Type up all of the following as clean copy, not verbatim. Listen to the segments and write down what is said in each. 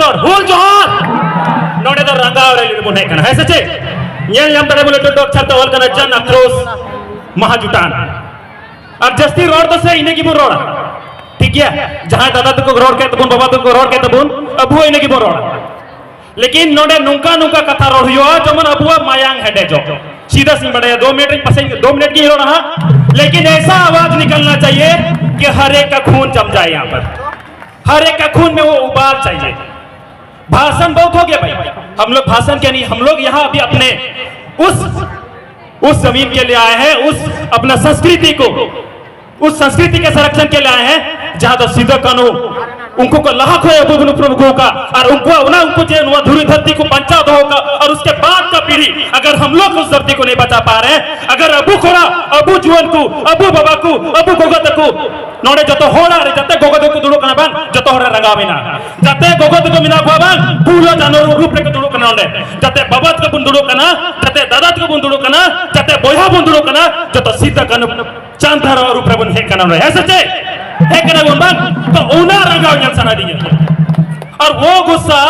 जोहर हुल जोहर नोड़े दो रंगा और ले बुने कना है सच्चे ये हम तड़े बोले तो छत्ता होल कना जन अक्रोश महाजुटान और जस्ती रोड तो से इन्हें की बुन रोड़ा ठीक है जहां दादा तुको रोड के तबुन बाबा तुको रोड के तबुन अबुआ इन्हें की बुन रोड़ा लेकिन नोड़े नुंका नुंका कथा रोड हुआ जमन अबुआ मायांग हेडे जो सीधा सी बड़े 2 मिनट पसेंगे 2 मिनट की रोड़ा लेकिन ऐसा आवाज निकलना चाहिए कि हर एक का खून जम जाए यहाँ पर हर एक का खून में वो उबाल चाहिए भाषण बहुत हो गया भाई हम लोग भाषण क्या नहीं हम लोग यहाँ अभी अपने उस जमीन के लिए आए हैं उस अपना संस्कृति को उस संस्कृति के संरक्षण के लिए आए हैं जहां तो सीधा कानून उनको को लाख है प्रभुओं का और उनको ना उनको जो धुरी धरती को पंचायत होगा और उसके बाद का पीढ़ी अगर हम लोग उस धरती को नहीं बचा पा रहे हैं अगर अबू खोरा अबू जुअन को अबू बाबा को अबू गोगत को नोड़े जतो होड़ा रे जते गोगत को दुड़ो कना बान जतो होड़ा रंगा बिना जते गोगत को मिना बान पूरा जानवर रूप रे को दुड़ो कना नोड़े जते बाबत को बुन दुड़ो कना जते दादात को बुन दुड़ो कना जते बोया बुन दुड़ो कना जतो सीधा कन चांदर और रूप रे बुन हे कना है सच्चे है कना बुन तो ओना रंगा जन सना दी और वो गुस्सा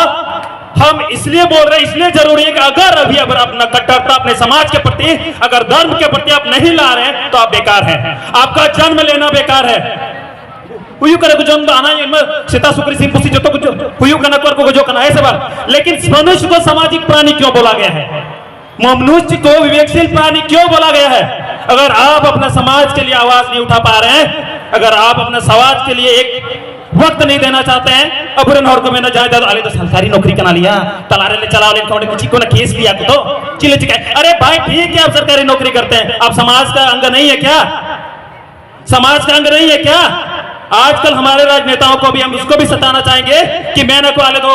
हम इसलिए बोल रहे हैं इसलिए जरूरी है कि अगर अभी अगर अपना कट्टरता अपने समाज के प्रति अगर धर्म के प्रति आप नहीं ला रहे हैं तो आप बेकार हैं आपका जन्म लेना बेकार है हुयू करे को जन्म आना है सीता सुक्री सिंह पुसी जो तो कुछ हुयू कना को जो कना ऐसे बात लेकिन मनुष्य को सामाजिक प्राणी क्यों बोला गया है मनुष्य को विवेकशील प्राणी क्यों बोला गया है अगर आप अपना समाज के लिए आवाज नहीं उठा पा रहे हैं अगर आप अपना समाज के लिए एक वक्त नहीं देना चाहते हैं अबुरन और को मैंने जायदाद आले तो सरकारी नौकरी करा लिया तलारे ले चला ले थोड़े किसी को ना केस लिया तो चिल्ले चिल्ले अरे भाई ठीक है आप सरकारी नौकरी करते हैं आप समाज का अंग नहीं है क्या समाज का अंग नहीं है क्या आजकल हमारे राजनेताओं को भी हम उसको भी सताना चाहेंगे कि मैंने को आले तो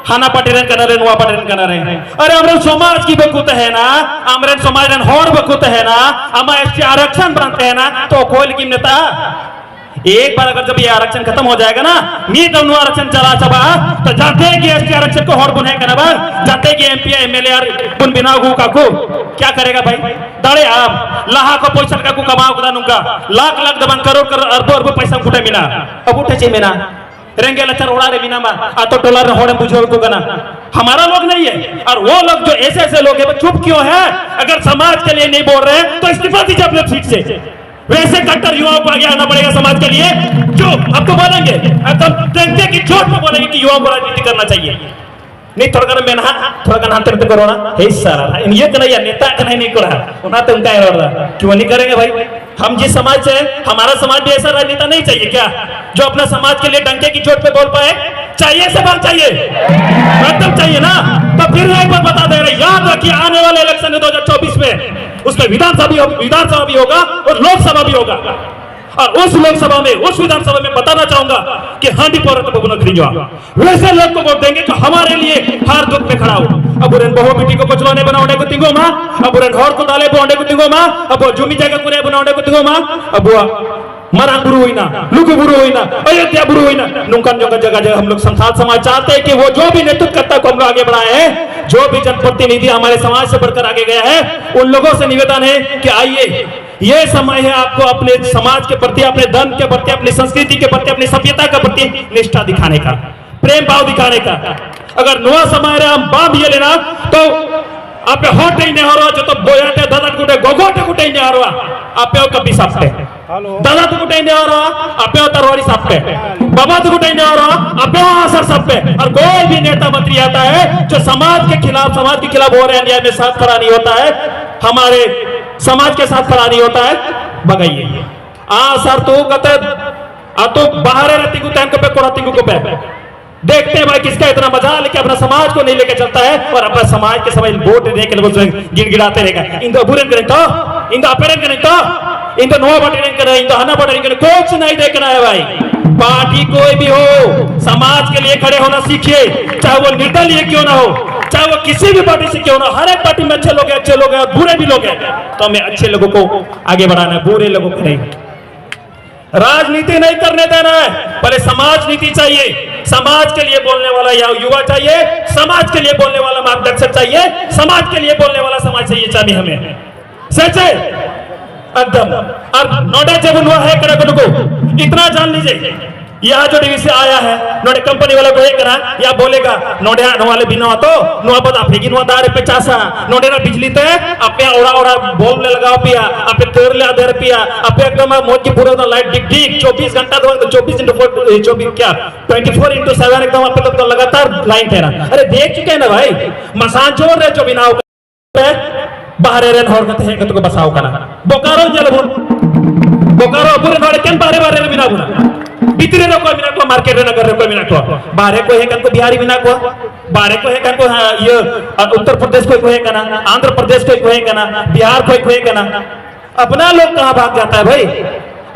खाना पटेरन करना रहे नुआ पटेरन करना रहे अरे हमारे समाज की बकुत है ना हमारे समाज होर बकुत है ना हमारे आरक्षण बनते हैं ना तो कोई की नेता एक बार अगर जब ये आरक्षण खत्म हो जाएगा ना नीट आरक्षण चला चबा तो जाते कि एसटी आरक्षण को और बुने करना जाते कि एमपी एमएलए बुन बिना गु का को क्या करेगा भाई दाड़े आप लाहा को पैसा का को कमाओ कदा नुका लाख लाख दबन करोड़ करोड़ अरबों अरबों पैसा उठे मिना अब उठे चे मिना रेंगे लचर उड़ा रे बिना मा आ तो टोला रे होड़े बुझो को गना हमारा लोग नहीं है और वो लोग जो ऐसे ऐसे लोग हैं चुप क्यों है अगर समाज के लिए नहीं बोल रहे तो इस्तीफा दीजिए अपने सीट से वैसे कट्टर युवाओं को आगे आना पड़ेगा समाज के लिए जो आपको बोलेंगे एकदम डंके की चोट में बोलेंगे कि युवाओं को राजनीति करना चाहिए नहीं थोड़ा कर मेना थोड़ा कर हाथ करते करो ना हे सारा ये तो नहीं नेता का नहीं कर रहा उन्हें तो उनका है क्यों नहीं करेंगे भाई हम जिस समाज से हमारा समाज भी ऐसा राजनेता नहीं चाहिए क्या जो अपना समाज के लिए डंके की चोट पे बोल पाए चाहिए से बात चाहिए एकदम चाहिए ना तो फिर एक बार बता दे रहे याद रखिए आने वाले इलेक्शन 2024 में उसमें विधानसभा भी होगा और लोकसभा भी होगा और उस लोकसभा में उस विधानसभा में बताना चाहूंगा कि हांडी पौरत बबुन खरीजो वैसे लोग को वोट देंगे जो हमारे लिए हर दुख में खड़ा हो अब उन बहु बेटी को कुचलोने बनाने को तिंगो मां अब उन घर को डाले बनाने को तिंगो मां अब जुमी जगह कुरे बनाने को तिंगो मां अब मरांग बुरु हुई ना लुकु बुरु हुई ना अयोध्या बुरु हुई ना नुकन जगह जगह हम लोग संथाल समाज चाहते हैं कि वो जो भी नेतृत्व करता है को हम लोग आगे बढ़ाए हैं जो भी जनप्रतिनिधि हमारे समाज से बढ़कर आगे गया है उन लोगों से निवेदन है कि आइए ये समय है आपको अपने समाज के प्रति अपने धर्म के प्रति अपनी संस्कृति के प्रति अपनी सभ्यता के प्रति निष्ठा दिखाने का प्रेम भाव दिखाने का अगर नुआ समय रहे हम बाप ये लेना तो आप होट नहीं हो रहा जो तो बोयाटे दादा कुटे गोगोटे कुटे नहीं आ रहा आप कभी साफते दादा तो कुटे नहीं आ रहा आप तरवारी साफते बाबा तो कुटे नहीं आ रहा आप असर सब पे और कोई भी नेता मंत्री आता है जो समाज के खिलाफ हो रहे अन्याय में साथ खड़ा नहीं होता है हमारे समाज के साथ खड़ा नहीं होता है बगाइए सर तो कहते आ तो बाहर रहती को तैन को पे कोराती को पे देखते हैं भाई किसका इतना मजा लेके अपना समाज को नहीं लेके चलता है और अपना समाज के समय वोट दे के लोग गिड़गिड़ाते रहेगा इन तो बुरन करें तो इन तो अपेरन करें तो इन तो नो बटेरन करें इन तो हना बटेरन करें कुछ नहीं देखना है भाई पार्टी कोई भी हो समाज के लिए खड़े होना सीखिए चाहे वो निर्दलीय क्यों ना हो चाहे वो किसी भी पार्टी से क्यों ना हर एक पार्टी में अच्छे लोग हैं और बुरे भी लोग हैं तो हमें अच्छे लोगों को आगे बढ़ाना है बुरे लोगों को नहीं राजनीति नहीं करने देना है पहले समाज नीति चाहिए समाज के लिए बोलने वाला या युवा चाहिए समाज के लिए बोलने वाला मार्गदर्शक चाहिए समाज के लिए बोलने वाला समाज चाहिए चाहिए हमें सच है एकदम और नोडा जब हुआ है को इतना जान लीजिए यहाँ जो डीवी से आया है नोडे कंपनी वाले को करा या बोलेगा नोडे वाले बिना तो नुआ बता फेगी नुआ दारे पे चासा नोडे ना बिजली ते अपने ओड़ा ओड़ा बल्ब ले लगाओ पिया अपने तेर ले आधे पिया अपने एकदम मौज की पूरा लाइट डिग डिग 24 घंटा तो 24 क्या 24/7 एकदम आप तो लगातार लाइन ठहरा। अरे देख चुके हैं ना भाई मसान जोर रहे जो बिना बाहर रेन होर कते है तो बसाओ कना बोकारो जलबुन बोकारो पूरे नोडे केन बारे बारे बिना बुना भीतरे रो कोई बिना को मार्केट रे नगर रे कोई बिना को बाहरे कोई है कन को बिहारी बिना को बाहरे को है कन को ये उत्तर प्रदेश कोई है कना आंध्र प्रदेश कोई है कना बिहार कोई है कना अपना लोग कहां भाग जाता है भाई।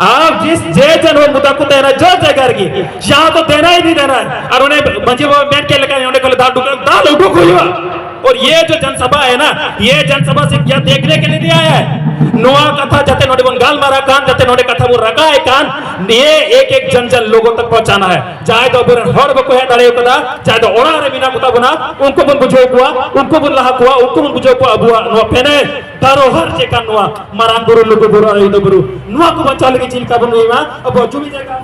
आप जिस जे जन हो मुद्दा को देना जो जगह की यहाँ तो देना ही नहीं देना है और उन्हें मंजी वो बैठ के लेकर उन्हें को दाल उनको खोलवा। और ये जो जनसभा है ना ये जनसभा से क्या देखने के लिए नहीं आया है नुआ कथा जाते नोडे बंगाल मारा कान जाते नोडे कथा वो रखा है कान ये एक एक जन जन लोगों तक पहुंचाना है चाहे तो बुर हर बको है दड़े कदा चाहे तो ओड़ा रे बिना कुता बना उनको बन बुझो कुआ उनको बन लहा कुआ उनको बन बुझो कुआ अबुआ नुआ पेने दारो हर जे का नुआ मरान गुरु लोगो बुरा रे तो बुरु नुआ को बचा लेके चिल का बनुईमा अब जो भी जगह